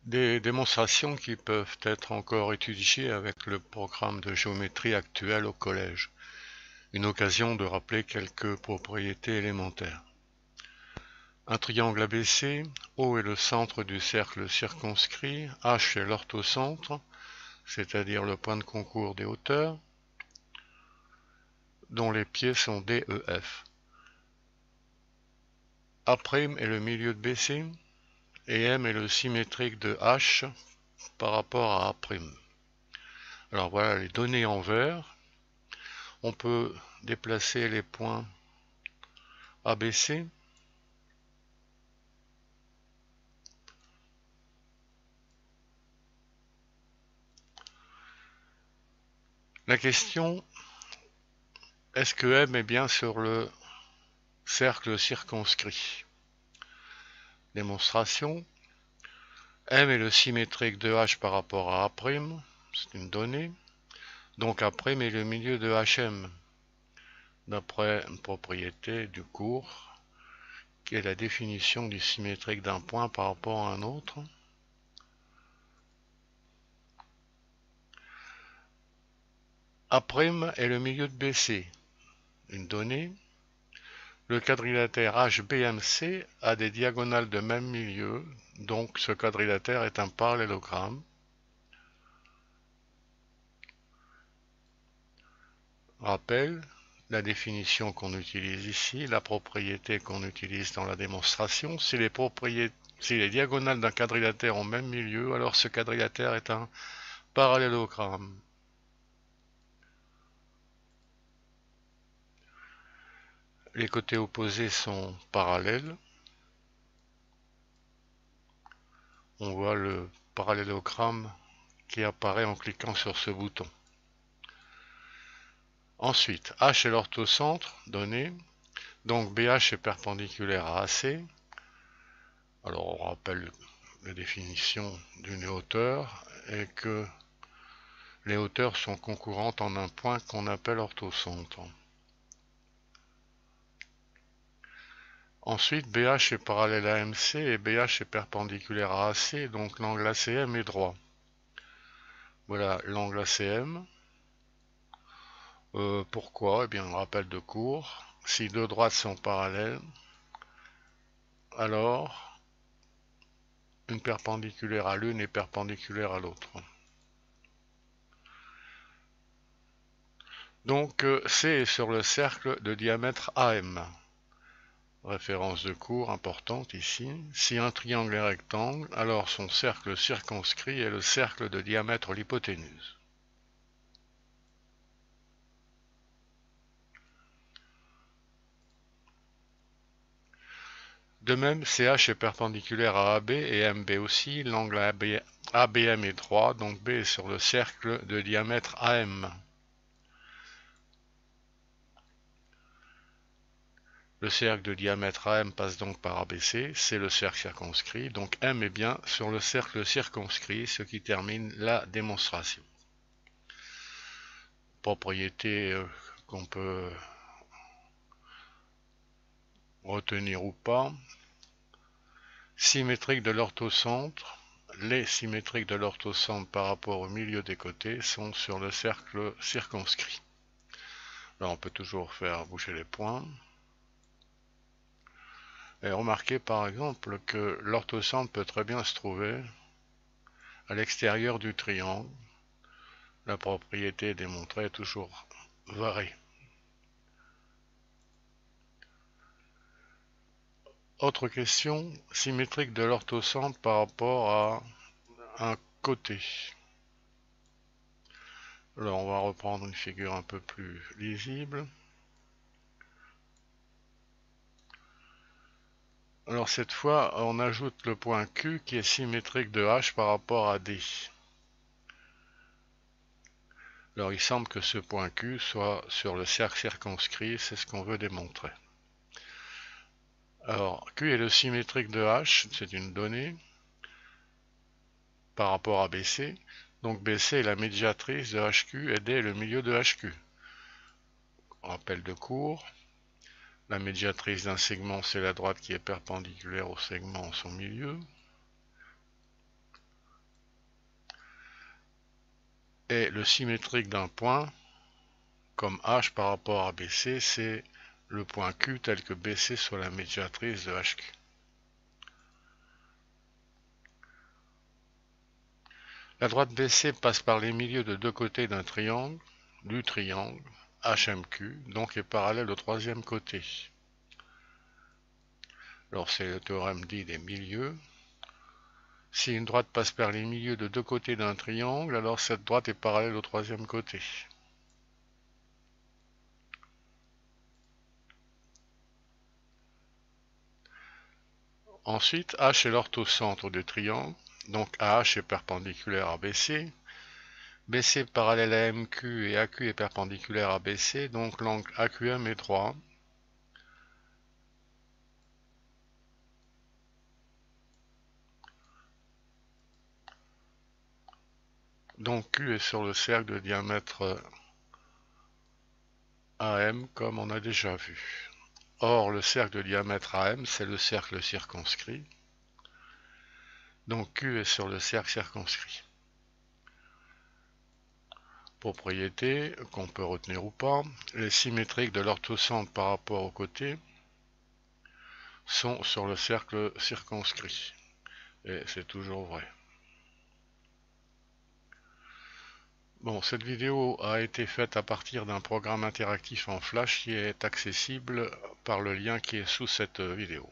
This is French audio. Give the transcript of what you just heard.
Des démonstrations qui peuvent être encore étudiées avec le programme de géométrie actuel au collège. Une occasion de rappeler quelques propriétés élémentaires. Un triangle ABC, O est le centre du cercle circonscrit, H est l'orthocentre, c'est-à-dire le point de concours des hauteurs, dont les pieds sont D, E, F. A' est le milieu de BC, et M est le symétrique de H par rapport à A'. Alors voilà les données en vert. On peut déplacer les points ABC. La question, est-ce que M est bien sur le cercle circonscrit? Démonstration. M est le symétrique de H par rapport à A', c'est une donnée. Donc A' est le milieu de HM, d'après une propriété du cours, qui est la définition du symétrique d'un point par rapport à un autre. A' est le milieu de BC, une donnée. Le quadrilatère HBMC a des diagonales de même milieu, donc ce quadrilatère est un parallélogramme. Rappel, la définition qu'on utilise ici, la propriété qu'on utilise dans la démonstration, si les diagonales d'un quadrilatère ont même milieu, alors ce quadrilatère est un parallélogramme. Les côtés opposés sont parallèles. On voit le parallélogramme qui apparaît en cliquant sur ce bouton. Ensuite, H est l'orthocentre, donné. Donc BH est perpendiculaire à AC. Alors on rappelle la définition d'une hauteur et que les hauteurs sont concurrentes en un point qu'on appelle orthocentre. Ensuite, BH est parallèle à MC et BH est perpendiculaire à AC, donc l'angle ACM est droit. Voilà l'angle ACM. Pourquoi? Eh bien, rappel de cours. Si deux droites sont parallèles, alors une perpendiculaire à l'une est perpendiculaire à l'autre. Donc C est sur le cercle de diamètre AM. Référence de cours importante ici. Si un triangle est rectangle, alors son cercle circonscrit est le cercle de diamètre l'hypoténuse. De même, CH est perpendiculaire à AB et MB aussi. L'angle ABM est droit, donc B est sur le cercle de diamètre AM. Le cercle de diamètre AM passe donc par ABC, c'est le cercle circonscrit, donc M est bien sur le cercle circonscrit, ce qui termine la démonstration. Propriété qu'on peut retenir ou pas. Symétrique de l'orthocentre. Les symétriques de l'orthocentre par rapport au milieu des côtés sont sur le cercle circonscrit. Là, on peut toujours faire bouger les points. Et remarquez par exemple que l'orthocentre peut très bien se trouver à l'extérieur du triangle. La propriété démontrée est toujours vraie. Autre question, symétrique de l'orthocentre par rapport à un côté. Alors on va reprendre une figure un peu plus lisible. Alors cette fois, on ajoute le point Q qui est symétrique de H par rapport à D. Alors il semble que ce point Q soit sur le cercle circonscrit, c'est ce qu'on veut démontrer. Alors Q est le symétrique de H, c'est une donnée, par rapport à BC. Donc BC est la médiatrice de HQ et D est le milieu de HQ. Rappel de cours. La médiatrice d'un segment, c'est la droite qui est perpendiculaire au segment en son milieu. Et le symétrique d'un point, comme H par rapport à BC, c'est le point Q tel que BC soit la médiatrice de HQ. La droite BC passe par les milieux de deux côtés d'un triangle, du triangle HMQ, donc est parallèle au troisième côté. Alors c'est le théorème dit des milieux. Si une droite passe par les milieux de deux côtés d'un triangle, alors cette droite est parallèle au troisième côté. Ensuite, H est l'orthocentre du triangle, donc AH est perpendiculaire à BC. BC parallèle à MQ et AQ est perpendiculaire à BC, donc l'angle AQM est droit. Donc Q est sur le cercle de diamètre AM comme on a déjà vu. Or, le cercle de diamètre AM, c'est le cercle circonscrit. Donc Q est sur le cercle circonscrit. Propriété qu'on peut retenir ou pas, les symétriques de l'orthocentre par rapport aux côtés sont sur le cercle circonscrit. Et c'est toujours vrai. Bon, cette vidéo a été faite à partir d'un programme interactif en Flash qui est accessible par le lien qui est sous cette vidéo.